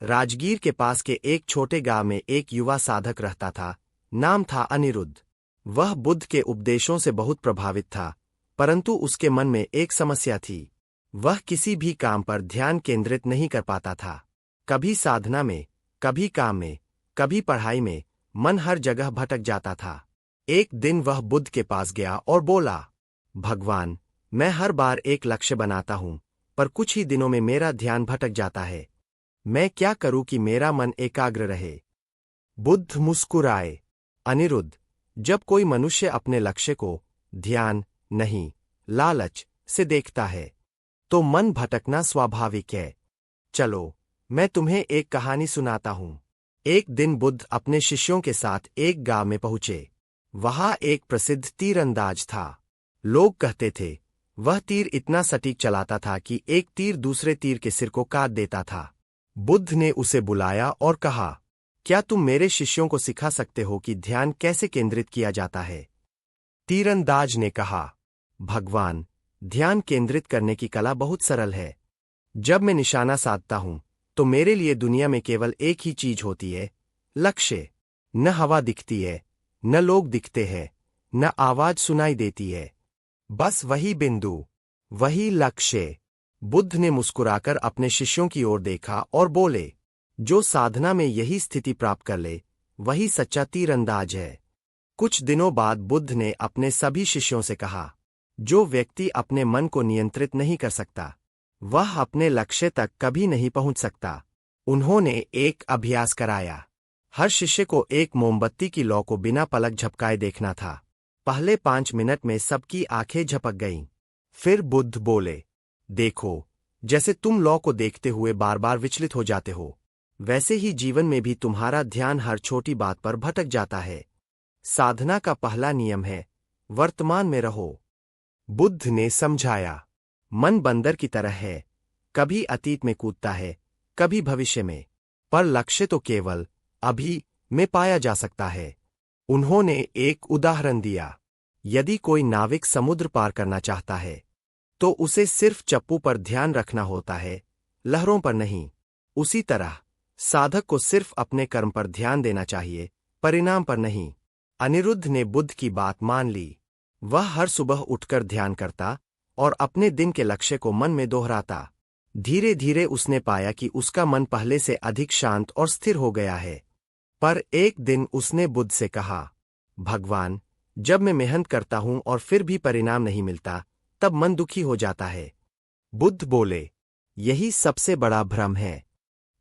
राजगीर के पास के एक छोटे गांव में एक युवा साधक रहता था। नाम था अनिरुद्ध। वह बुद्ध के उपदेशों से बहुत प्रभावित था, परंतु उसके मन में एक समस्या थी। वह किसी भी काम पर ध्यान केंद्रित नहीं कर पाता था। कभी साधना में, कभी काम में, कभी पढ़ाई में, मन हर जगह भटक जाता था। एक दिन वह बुद्ध के पास गया और बोला, भगवान, मैं हर बार एक लक्ष्य बनाता हूं, पर कुछ ही दिनों में मेरा ध्यान भटक जाता है। मैं क्या करूं कि मेरा मन एकाग्र रहे? बुद्ध मुस्कुराए। अनिरुद्ध, जब कोई मनुष्य अपने लक्ष्य को ध्यान नहीं, लालच से देखता है, तो मन भटकना स्वाभाविक है। चलो, मैं तुम्हें एक कहानी सुनाता हूं। एक दिन बुद्ध अपने शिष्यों के साथ एक गांव में पहुंचे। वहां एक प्रसिद्ध तीरंदाज था। लोग कहते थे, वह तीर इतना सटीक चलाता था कि एक तीर दूसरे तीर के सिर को काट देता था। बुद्ध ने उसे बुलाया और कहा, क्या तुम मेरे शिष्यों को सिखा सकते हो कि ध्यान कैसे केंद्रित किया जाता है? तीरंदाज ने कहा, भगवान, ध्यान केंद्रित करने की कला बहुत सरल है। जब मैं निशाना साधता हूं, तो मेरे लिए दुनिया में केवल एक ही चीज होती है, लक्ष्य। न हवा दिखती है, न लोग दिखते हैं, न आवाज सुनाई देती है। बस वही बिंदु, वही लक्ष्य। बुद्ध ने मुस्कुराकर अपने शिष्यों की ओर देखा और बोले, जो साधना में यही स्थिति प्राप्त कर ले, वही सच्चा तीरंदाज है। कुछ दिनों बाद बुद्ध ने अपने सभी शिष्यों से कहा, जो व्यक्ति अपने मन को नियंत्रित नहीं कर सकता, वह अपने लक्ष्य तक कभी नहीं पहुंच सकता। उन्होंने एक अभ्यास कराया। हर शिष्य को एक मोमबत्ती की लौ को बिना पलक झपकाए देखना था। पहले 5 मिनट में सबकी आंखें झपक गईं। फिर बुद्ध बोले, देखो, जैसे तुम लौ को देखते हुए बार बार विचलित हो जाते हो, वैसे ही जीवन में भी तुम्हारा ध्यान हर छोटी बात पर भटक जाता है। साधना का पहला नियम है, वर्तमान में रहो। बुद्ध ने समझाया, मन बंदर की तरह है, कभी अतीत में कूदता है, कभी भविष्य में, पर लक्ष्य तो केवल अभी में पाया जा सकता है। उन्होंने एक उदाहरण दिया। यदि कोई नाविक समुद्र पार करना चाहता है, तो उसे सिर्फ चप्पू पर ध्यान रखना होता है, लहरों पर नहीं। उसी तरह साधक को सिर्फ अपने कर्म पर ध्यान देना चाहिए, परिणाम पर नहीं। अनिरुद्ध ने बुद्ध की बात मान ली। वह हर सुबह उठकर ध्यान करता और अपने दिन के लक्ष्य को मन में दोहराता। धीरे धीरे उसने पाया कि उसका मन पहले से अधिक शांत और स्थिर हो गया है। पर एक दिन उसने बुद्ध से कहा, भगवान, जब मैं मेहनत करता हूं और फिर भी परिणाम नहीं मिलता, तब मन दुखी हो जाता है। बुद्ध बोले, यही सबसे बड़ा भ्रम है।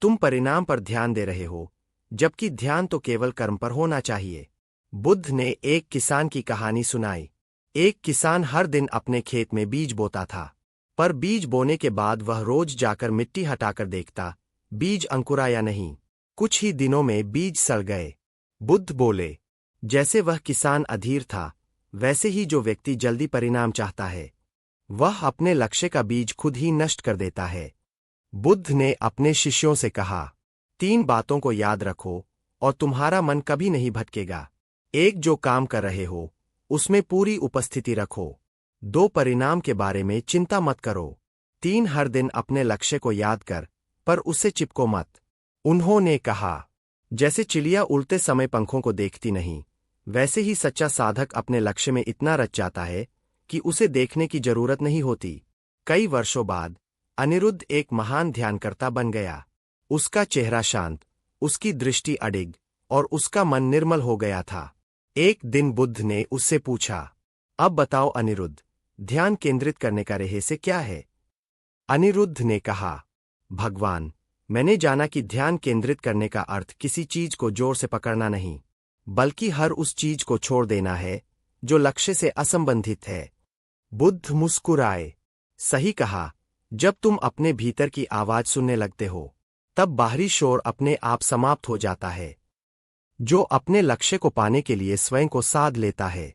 तुम परिणाम पर ध्यान दे रहे हो, जबकि ध्यान तो केवल कर्म पर होना चाहिए। बुद्ध ने एक किसान की कहानी सुनाई। एक किसान हर दिन अपने खेत में बीज बोता था, पर बीज बोने के बाद वह रोज जाकर मिट्टी हटाकर देखता, बीज अंकुरा नहीं। कुछ ही दिनों में बीज सड़ गए। बुद्ध बोले, जैसे वह किसान अधीर था, वैसे ही जो व्यक्ति जल्दी परिणाम चाहता है, वह अपने लक्ष्य का बीज खुद ही नष्ट कर देता है। बुद्ध ने अपने शिष्यों से कहा, 3 बातों को याद रखो और तुम्हारा मन कभी नहीं भटकेगा। 1, जो काम कर रहे हो, उसमें पूरी उपस्थिति रखो। 2, परिणाम के बारे में चिंता मत करो। 3, हर दिन अपने लक्ष्य को याद कर, पर उससे चिपको मत। उन्होंने कहा, जैसे चिड़िया उड़ते समय पंखों को देखती नहीं, वैसे ही सच्चा साधक अपने लक्ष्य में इतना रच जाता है कि उसे देखने की जरूरत नहीं होती। कई वर्षों बाद अनिरुद्ध एक महान ध्यानकर्ता बन गया। उसका चेहरा शांत, उसकी दृष्टि अडिग और उसका मन निर्मल हो गया था। एक दिन बुद्ध ने उससे पूछा, अब बताओ अनिरुद्ध, ध्यान केंद्रित करने का रहस्य क्या है? अनिरुद्ध ने कहा, भगवान, मैंने जाना कि ध्यान केंद्रित करने का अर्थ किसी चीज को जोर से पकड़ना नहीं, बल्कि हर उस चीज को छोड़ देना है जो लक्ष्य से असंबंधित है। बुद्ध मुस्कुराए। सही कहा, जब तुम अपने भीतर की आवाज सुनने लगते हो, तब बाहरी शोर अपने आप समाप्त हो जाता है। जो अपने लक्ष्य को पाने के लिए स्वयं को साध लेता है,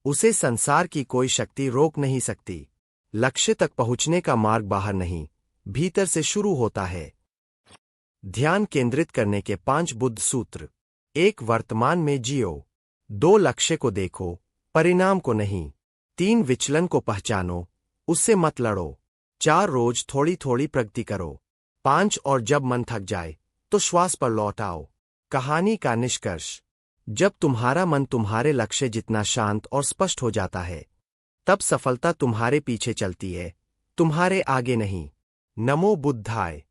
उसे संसार की कोई शक्ति रोक नहीं सकती। लक्ष्य तक पहुंचने का मार्ग बाहर नहीं, भीतर से शुरू होता है। ध्यान केंद्रित करने के 5 बुद्ध सूत्र। 1, वर्तमान में जियो। 2, लक्ष्य को देखो, परिणाम को नहीं। 3, विचलन को पहचानो, उससे मत लड़ो। 4, रोज थोड़ी थोड़ी प्रगति करो। 5, और जब मन थक जाए, तो श्वास पर लौट आओ। कहानी का निष्कर्ष। जब तुम्हारा मन तुम्हारे लक्ष्य जितना शांत और स्पष्ट हो जाता है, तब सफलता तुम्हारे पीछे चलती है, तुम्हारे आगे नहीं। नमो बुद्धाय।